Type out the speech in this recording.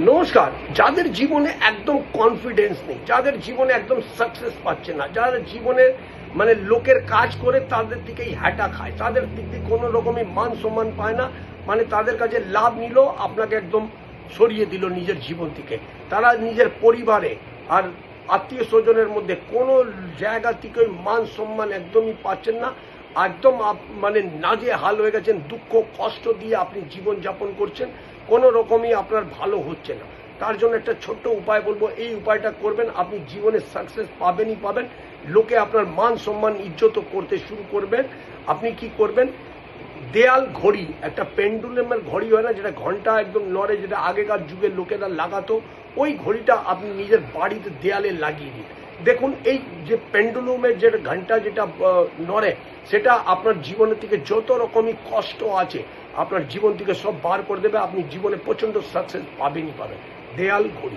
নমস্কার। যাদের জীবনে একদম কনফিডেন্স নেই, যাদের জীবনে একদম সাকসেস পাচ্ছে না, যাদের জীবনে মানে লোকের কাজ করে তাদের দিকেই হ্যাটা খায়, তাদের দিক দিয়ে কোনো রকমই মান সম্মান পায় না, মানে তাদের কাছে লাভ নিল আপনাকে একদম সরিয়ে দিল নিজের জীবন থেকে। তারা নিজের পরিবারে আর আত্মীয় স্বজনের মধ্যে কোনো জায়গা থেকে মান সম্মান একদমই পাচ্ছেন না, একদম মানে নাজেহাল হয়ে গেছেন, দুঃখ কষ্ট দিয়ে আপনি জীবন যাপন করছেন, কোনো রকমই আপনার ভালো হচ্ছে না। তার জন্য একটা ছোট্ট উপায় বলবো, এই উপায়টা করবেন, আপনি জীবনে সাকসেস পাবেনই পাবেন, লোকে আপনার মান সম্মান ইজ্জত করতে শুরু করবেন। আপনি কি করবেন, দেয়াল ঘড়ি, একটা পেন্ডুলামের ঘড়ি হয় না, যেটা ঘন্টা একদম নড়ে, যেটা আগেকার যুগের লোকেরা লাগাতো, ওই ঘড়িটা আপনি নিজের বাড়িতে দেয়ালে লাগিয়ে দিন। দেখুন এই যে পেন্ডুলুমের যে ঘন্টা যেটা নড়ে, সেটা আপনার জীবনের থেকে যত রকমই কষ্ট আছে আপনার জীবন থেকে সব বার করে দেবে, আপনি জীবনে প্রচন্ড সাকসেস পাবেনই পাবেন। দেয়াল ঘড়ি।